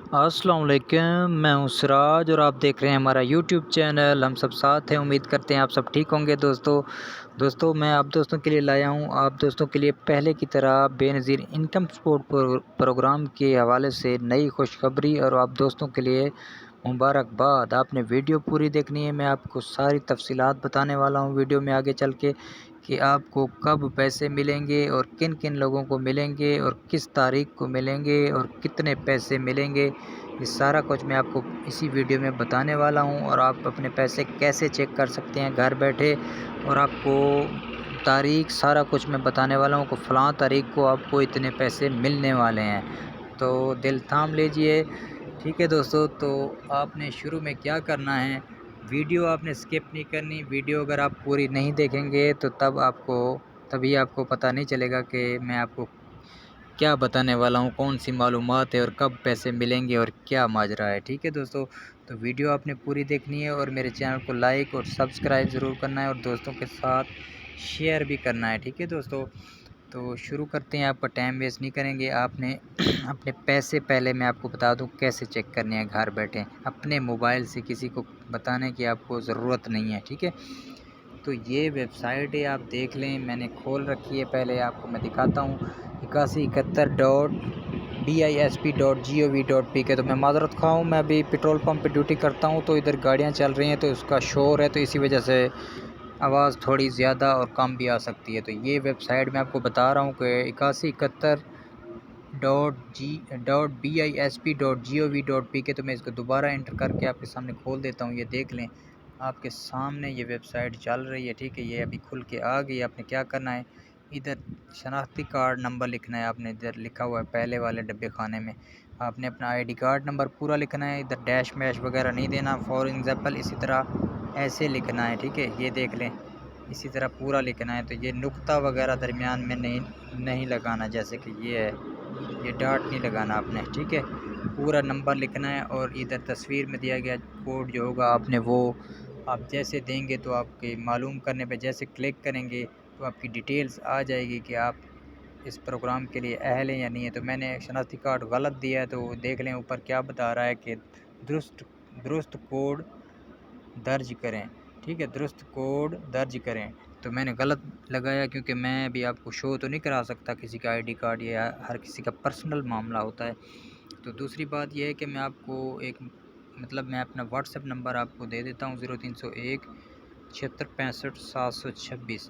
السلام علیکم، میں ہوں سراج اور آپ دیکھ رہے ہیں ہمارا یوٹیوب چینل ہم سب ساتھ ہیں۔ امید کرتے ہیں آپ سب ٹھیک ہوں گے۔ دوستوں میں آپ دوستوں کے لیے لایا ہوں، آپ دوستوں کے لیے پہلے کی طرح بے نظیر انکم سپورٹ پروگرام کے حوالے سے نئی خوشخبری اور آپ دوستوں کے لیے مبارکباد۔ آپ نے ویڈیو پوری دیکھنی ہے، میں آپ کو ساری تفصیلات بتانے والا ہوں ویڈیو میں آگے چل کے کہ آپ کو کب پیسے ملیں گے اور کن کن لوگوں کو ملیں گے اور کس تاریخ کو ملیں گے اور کتنے پیسے ملیں گے۔ یہ سارا کچھ میں آپ کو اسی ویڈیو میں بتانے والا ہوں، اور آپ اپنے پیسے کیسے چیک کر سکتے ہیں گھر بیٹھے، اور آپ کو تاریخ سارا کچھ میں بتانے والا ہوں کہ فلاں تاریخ کو آپ کو اتنے پیسے ملنے والے ہیں۔ تو دل تھام لیجئے، ٹھیک ہے دوستو۔ تو آپ نے شروع میں کیا کرنا ہے، ویڈیو آپ نے سکپ نہیں کرنی۔ ویڈیو اگر آپ پوری نہیں دیکھیں گے تو تبھی آپ کو پتہ نہیں چلے گا کہ میں آپ کو کیا بتانے والا ہوں، کون سی معلومات ہے اور کب پیسے ملیں گے اور کیا ماجرا ہے، ٹھیک ہے دوستو۔ تو ویڈیو آپ نے پوری دیکھنی ہے اور میرے چینل کو لائک اور سبسکرائب ضرور کرنا ہے اور دوستوں کے ساتھ شیئر بھی کرنا ہے، ٹھیک ہے دوستو۔ تو شروع کرتے ہیں، آپ کا ٹائم ویسٹ نہیں کریں گے۔ آپ نے اپنے پیسے پہلے میں آپ کو بتا دوں کیسے چیک کرنے ہیں گھر بیٹھے اپنے موبائل سے، کسی کو بتانے کی آپ کو ضرورت نہیں ہے، ٹھیک ہے۔ تو یہ ویب سائٹ ہے، آپ دیکھ لیں، میں نے کھول رکھی ہے، پہلے آپ کو میں دکھاتا ہوں 8171.bisp.gov.pk۔ تو میں معذرت خواہ ہوں، میں ابھی پیٹرول پمپ پہ ڈیوٹی کرتا ہوں، تو ادھر گاڑیاں چل رہی ہیں تو اس کا شور ہے، تو اسی وجہ سے آواز تھوڑی زیادہ اور کم بھی آ سکتی ہے۔ تو یہ ویب سائٹ میں آپ کو بتا رہا ہوں کہ 8171.bisp.gov.pk۔ تو میں اس کو دوبارہ انٹر کر کے آپ کے سامنے کھول دیتا ہوں، یہ دیکھ لیں، آپ کے سامنے یہ ویب سائٹ چل رہی ہے، ٹھیک ہے۔ یہ ابھی کھل کے آ گئی۔ آپ نے کیا کرنا ہے، ادھر شناختی کارڈ نمبر لکھنا ہے، آپ نے ادھر لکھا ہوا ہے پہلے والے ڈبے خانے میں، آپ نے اپنا آئی ڈی کارڈ نمبر پورا لکھنا ہے، ادھر ڈیش میش وغیرہ نہیں دینا، فار ایگزامپل اسی طرح ایسے لکھنا ہے، ٹھیک ہے۔ یہ دیکھ لیں، اسی طرح پورا لکھنا ہے، تو یہ نقطہ وغیرہ درمیان میں نہیں لگانا، جیسے کہ یہ ہے، یہ ڈاٹ نہیں لگانا آپ نے، ٹھیک ہے۔ پورا نمبر لکھنا ہے، اور ادھر تصویر میں دیا گیا کوڈ جو ہوگا آپ نے وہ آپ جیسے دیں گے تو آپ کے معلوم کرنے پہ جیسے کلک کریں گے تو آپ کی ڈیٹیلز آ جائے گی کہ آپ اس پروگرام کے لیے اہل ہیں یا نہیں ہے۔ تو میں نے شناختی کارڈ غلط دیا ہے، تو دیکھ لیں اوپر کیا بتا رہا ہے کہ درست کوڈ درج کریں، ٹھیک ہے، درست کوڈ درج کریں۔ تو میں نے غلط لگایا، کیونکہ میں بھی آپ کو شو تو نہیں کرا سکتا کسی کا آئی ڈی کارڈ، یا ہر کسی کا پرسنل معاملہ ہوتا ہے۔ تو دوسری بات یہ ہے کہ میں آپ کو میں اپنا واٹس ایپ نمبر آپ کو دے دیتا ہوں، 0301 76 65 726۔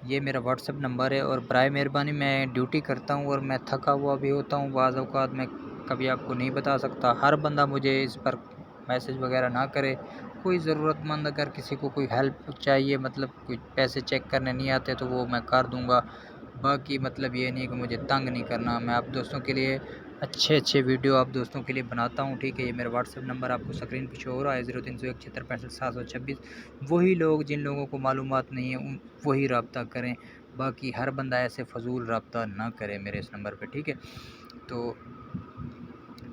یہ میرا واٹس ایپ نمبر ہے، اور برائے مہربانی میں ڈیوٹی کرتا ہوں اور میں تھکا ہوا بھی ہوتا ہوں، بعض اوقات میں کبھی آپ کو نہیں بتا سکتا۔ ہر بندہ مجھے اس پر میسج وغیرہ نہ کرے، کوئی ضرورت مند اگر کسی کو کوئی ہیلپ چاہیے، کوئی پیسے چیک کرنے نہیں آتے تو وہ میں کر دوں گا، باقی یہ نہیں کہ مجھے تنگ نہیں کرنا۔ میں آپ دوستوں کے لیے اچھے ویڈیو آپ دوستوں کے لیے بناتا ہوں، ٹھیک ہے۔ یہ میرا واٹس ایپ نمبر آپ کو اسکرین پہ شو ہو رہا ہے، 0301 76 65 726۔ وہی لوگ جن لوگوں کو معلومات نہیں ہے وہی رابطہ کریں، باقی ہر بندہ ایسے فضول رابطہ نہ کرے میرے اس نمبر پہ، ٹھیک ہے۔ تو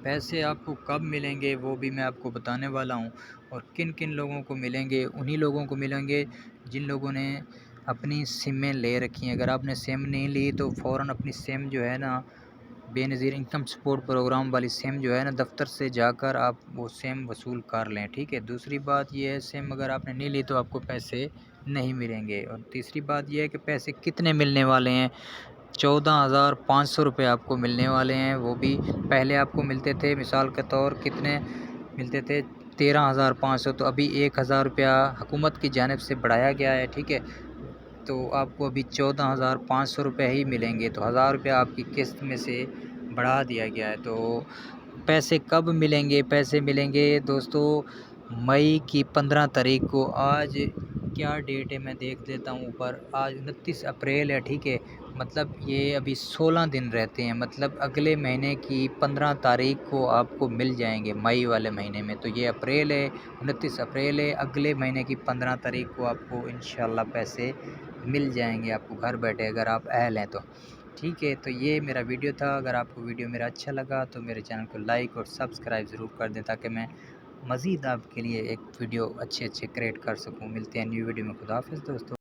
پیسے آپ کو کب ملیں گے وہ بھی میں آپ کو بتانے والا ہوں، اور کن لوگوں کو ملیں گے، انہی لوگوں کو ملیں گے جن لوگوں نے اپنی سمیں لے رکھی ہیں۔ اگر آپ نے سم نہیں لی تو فوراً اپنی سم جو ہے نا، بے نظیر انکم سپورٹ پروگرام والی سم جو ہے نا، دفتر سے جا کر آپ وہ سم وصول کر لیں، ٹھیک ہے۔ دوسری بات یہ ہے، سم اگر آپ نے نہیں لی تو آپ کو پیسے نہیں ملیں گے۔ اور تیسری بات یہ ہے کہ پیسے کتنے ملنے والے ہیں، 14,500 روپے آپ کو ملنے والے ہیں۔ وہ بھی پہلے آپ کو ملتے تھے، مثال کے طور کتنے ملتے تھے، 13,500، تو ابھی 1,000 روپیہ حکومت کی جانب سے بڑھایا گیا ہے، ٹھیک ہے۔ تو آپ کو ابھی 14,500 روپے ہی ملیں گے، تو 1,000 روپیہ آپ کی قسط میں سے بڑھا دیا گیا ہے۔ تو پیسے کب ملیں گے، پیسے ملیں گے دوستو مئی کی 15 تاریخ کو۔ آج کیا ڈیٹ ہے میں دیکھ لیتا ہوں اوپر، آج 29 اپریل ہے، ٹھیک ہے۔ یہ ابھی 16 دن رہتے ہیں، اگلے مہینے کی 15 تاریخ کو آپ کو مل جائیں گے، مئی والے مہینے میں۔ تو یہ اپریل ہے، 29 اپریل ہے، اگلے مہینے کی 15 تاریخ کو آپ کو انشاءاللہ پیسے مل جائیں گے، آپ کو گھر بیٹھے، اگر آپ اہل ہیں تو، ٹھیک ہے۔ تو یہ میرا ویڈیو تھا، اگر آپ کو ویڈیو میرا اچھا لگا تو میرے چینل کو لائک اور سبسکرائب ضرور کر دیں، تاکہ میں مزید آپ کے لیے ایک ویڈیو اچھے کریٹ کر سکوں۔ ملتے ہیں نیو ویڈیو میں، خدا حافظ دوستو۔